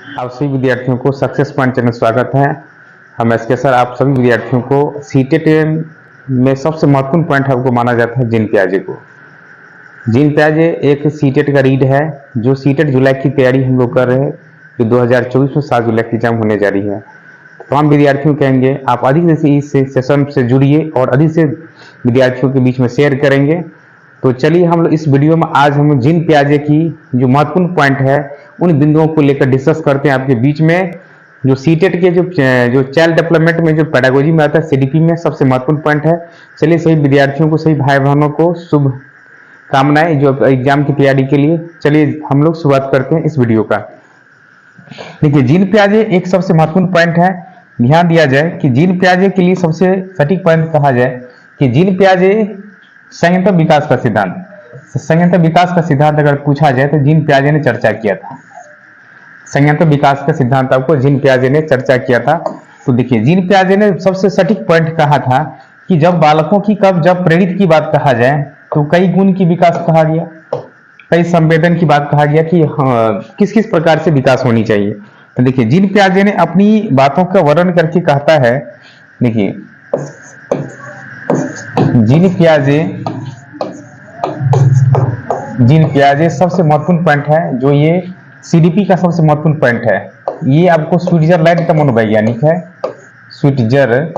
आप सभी विद्यार्थियों को सक्सेस पॉइंट चैनल स्वागत है। हम एसके सर आप सभी विद्यार्थियों को सीटेट में सबसे महत्वपूर्ण पॉइंट आपको माना जाता है जीन प्याजे को। जीन प्याजे एक सीटेट का रीड है जो सीटेट जुलाई की तैयारी हम लोग कर रहे हैं, जो 2024 में 7 जुलाई की एग्जाम होने जा रही है। तो हम विद्यार्थियों कहेंगे आप अधिक से इस सेशन से जुड़िए और अधिक से विद्यार्थियों के बीच में शेयर करेंगे। तो चलिए हम लोग इस वीडियो में आज हम जीन प्याजे की जो महत्वपूर्ण पॉइंट है उन बिंदुओं को लेकर डिस्कस करते हैं आपके बीच में। जो सीटेट के जो चाइल्ड डेवलपमेंट में जो पेडागोजी में आता है सीडीपी में सबसे महत्वपूर्ण पॉइंट है। चलिए सभी विद्यार्थियों को सभी भाई बहनों को शुभ कामनाएं जो एग्जाम की तैयारी के लिए। चलिए हम लोग शुरुआत करते हैं इस वीडियो का। देखिए जीन प्याजे एक सबसे महत्वपूर्ण पॉइंट है। ध्यान दिया जाए कि जीन प्याजे के लिए सबसे सटीक पॉइंट कहा जाए कि जीन प्याजे संयंत्र विकास का सिद्धांत, संयंत्र विकास का सिद्धांत अगर पूछा जाए तो जीन प्याजे ने चर्चा किया था। संयंत्र विकास का सिद्धांत आपको जीन प्याजे ने चर्चा किया था। तो देखिए जीन प्याजे ने सबसे सटीक पॉइंट कहा था कि जब बालकों की जब प्रेरित की बात कहा जाए तो कई गुण की विकास कहा गया, कई संवेदन की बात कहा गया कि किस किस प्रकार से विकास होनी चाहिए। तो देखिए जीन प्याजे ने अपनी बातों का वर्णन करके कहता है। देखिए जीन प्याजे सबसे महत्वपूर्ण पॉइंट है जो ये सीडीपी का सबसे महत्वपूर्ण पॉइंट है। ये आपको स्विट्जरलैंड का मनोवैज्ञानिक है, स्विट्जरलैंड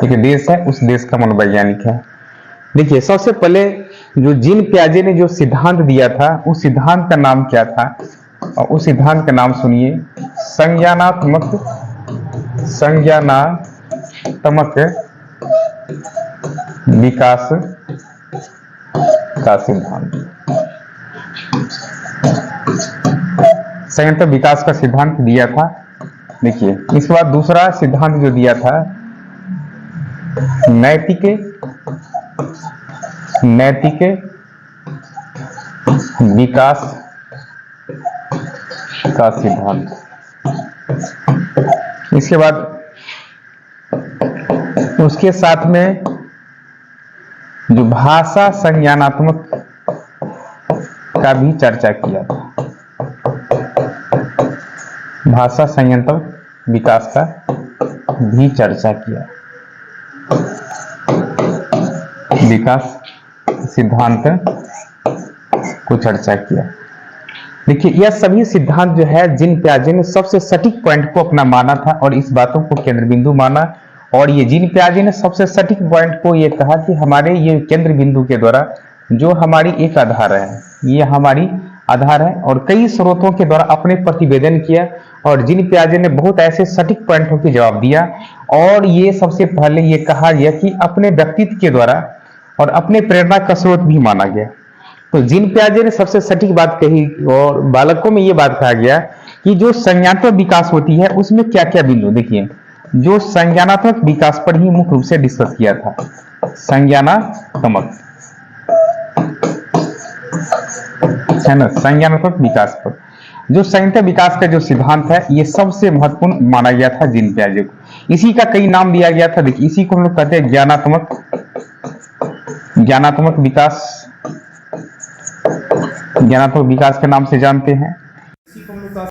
एक देश है, उस देश का मनोवैज्ञानिक है। देखिए सबसे पहले जो जीन प्याजे ने जो सिद्धांत दिया था उस सिद्धांत का नाम क्या था, और उस सिद्धांत का नाम सुनिए, संज्ञानात्मक विकास का सिद्धांत। संयंत्र विकास का सिद्धांत दिया था। देखिए इसके बाद दूसरा सिद्धांत जो दिया था नैतिक विकास का सिद्धांत। इसके बाद उसके साथ में जो भाषा संज्ञानात्मक का भी चर्चा किया था, भाषा संयंत्र विकास का भी चर्चा किया, विकास सिद्धांत को चर्चा किया। देखिए यह सभी सिद्धांत जो है जीन प्याजे ने सबसे सटीक पॉइंट को अपना माना था और इस बातों को केंद्र बिंदु माना। और ये जीन प्याजे ने सबसे सटीक पॉइंट को ये कहा कि हमारे ये केंद्र बिंदु के द्वारा जो हमारी एक आधार है, ये हमारी आधार है, और कई स्रोतों के द्वारा अपने प्रतिवेदन किया और जीन प्याजे ने बहुत ऐसे सटीक पॉइंटों के जवाब दिया। और ये सबसे पहले ये कहा गया कि अपने व्यक्तित्व के द्वारा और अपने प्रेरणा का स्रोत भी माना गया। तो जीन प्याजे ने सबसे सटीक बात कही और बालकों में ये बात कहा गया कि जो संज्ञानात्मक विकास होती है उसमें क्या क्या बिंदु। देखिए जो संज्ञानात्मक विकास पर ही मुख्य रूप से डिस्कस किया था, संज्ञानात्मक है ना, संज्ञानात्मक विकास पर जो संयंत्र विकास का जो सिद्धांत है ये सबसे महत्वपूर्ण माना गया था जीन प्याजे को। इसी का कई नाम दिया गया था। देखिए इसी को हम लोग कहते हैं ज्ञानात्मक विकास, ज्ञानात्मक विकास के नाम से जानते हैं। इसी को